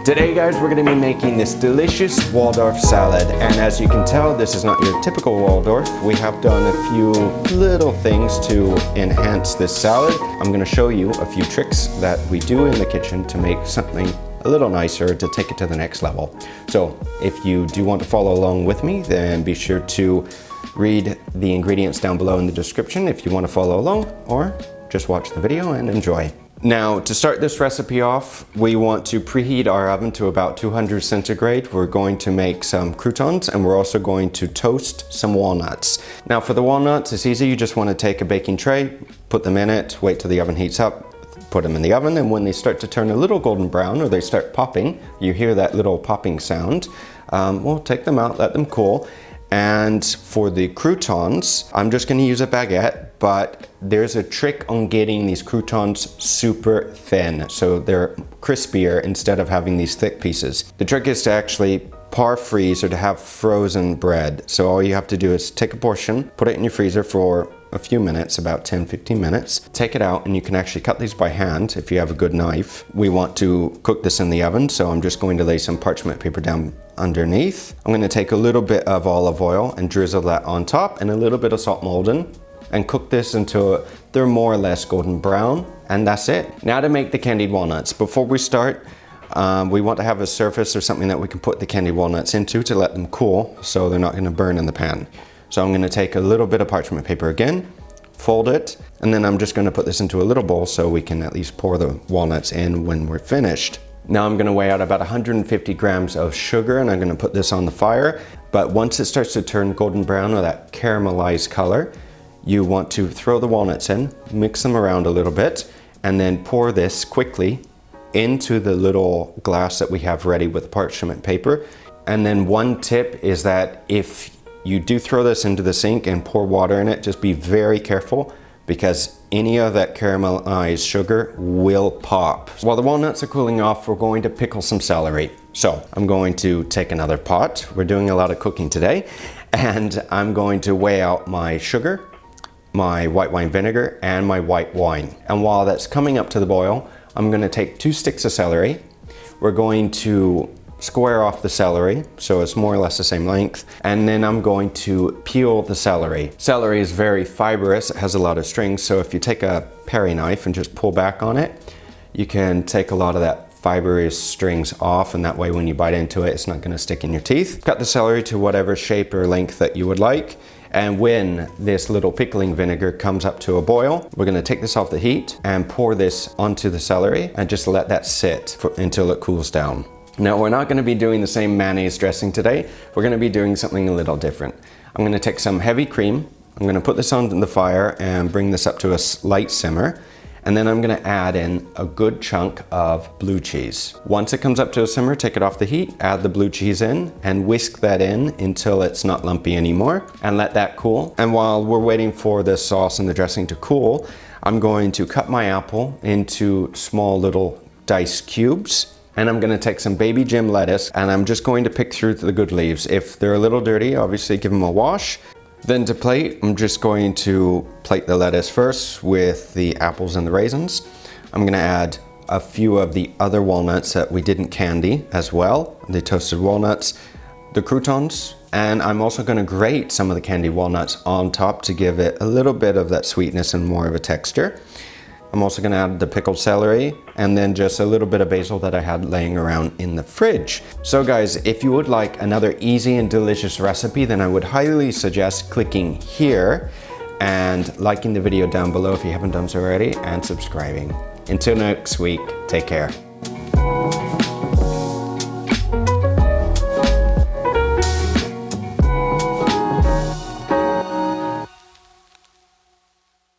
Today guys, we're going to be making this delicious Waldorf salad, and as you can tell, this is not your typical Waldorf. We have done a few little things to enhance this salad. I'm going to show you a few tricks that we do in the kitchen to make something a little nicer, to take it to the next level. So if you do want to follow along with me, then be sure to read the ingredients down below in the description if you want to follow along, or just watch the video and enjoy. Now, to start this recipe off, we want to preheat our oven to about 200 centigrade. We're going to make some croutons, and we're also going to toast some walnuts. Now for the walnuts, it's easy. You just want to take a baking tray, put them in it, wait till the oven heats up, put them in the oven, and when they start to turn a little golden brown, or they start popping, you hear that little popping sound, we'll take them out, let them cool. And for the croutons, I'm just gonna use a baguette, but there's a trick on getting these croutons super thin, so they're crispier instead of having these thick pieces. The trick is to actually par freeze, or to have frozen bread. So all you have to do is take a portion, put it in your freezer for a few minutes, about 10-15 minutes, take it out, and you can actually cut these by hand if you have a good knife. We want to cook this in the oven, so I'm just going to lay some parchment paper down underneath. I'm going to take a little bit of olive oil and drizzle that on top, and a little bit of salt Maldon, and cook this until they're more or less golden brown, and that's it. Now to make the candied walnuts. Before we start, we want to have a surface or something that we can put the candied walnuts into to let them cool, so they're not going to burn in the pan. So I'm going to take a little bit of parchment paper again, fold it, and then I'm just going to put this into a little bowl so we can at least pour the walnuts in when we're finished. Now I'm going to weigh out about 150 grams of sugar, and I'm going to put this on the fire. But once it starts to turn golden brown, or that caramelized color, you want to throw the walnuts in, mix them around a little bit, and then pour this quickly into the little glass that we have ready with parchment paper. And then one tip is that if you do throw this into the sink and pour water in it, just be very careful, because any of that caramelized sugar will pop. While the walnuts are cooling off, we're going to pickle some celery. So I'm going to take another pot. We're doing a lot of cooking today, and I'm going to weigh out my sugar, my white wine vinegar, and my white wine. And while that's coming up to the boil, I'm going to take 2 sticks of celery. We're going to square off the celery so it's more or less the same length, and then I'm going to peel the celery. Celery is very fibrous, it has a lot of strings, so if you take a paring knife and just pull back on it, you can take a lot of that fibrous strings off, and that way when you bite into it, it's not going to stick in your teeth. Cut the celery to whatever shape or length that you would like, and when this little pickling vinegar comes up to a boil, we're going to take this off the heat and pour this onto the celery and just let that sit until it cools down. Now we're not going to be doing the same mayonnaise dressing today. We're going to be doing something a little different. I'm going to take some heavy cream. I'm going to put this on the fire and bring this up to a light simmer. And then I'm going to add in a good chunk of blue cheese. Once it comes up to a simmer, take it off the heat, add the blue cheese in, and whisk that in until it's not lumpy anymore, and let that cool. And while we're waiting for the sauce and the dressing to cool, I'm going to cut my apple into small little diced cubes. And I'm going to take some baby Jim lettuce, and I'm just going to pick through the good leaves. If they're a little dirty, obviously give them a wash. Then to plate, I'm just going to plate the lettuce first with the apples and the raisins. I'm going to add a few of the other walnuts that we didn't candy as well, the toasted walnuts, the croutons, and I'm also going to grate some of the candied walnuts on top to give it a little bit of that sweetness and more of a texture. I'm also going to add the pickled celery, and then just a little bit of basil that I had laying around in the fridge. So guys, if you would like another easy and delicious recipe, then I would highly suggest clicking here and liking the video down below if you haven't done so already, and subscribing. Until next week, take care.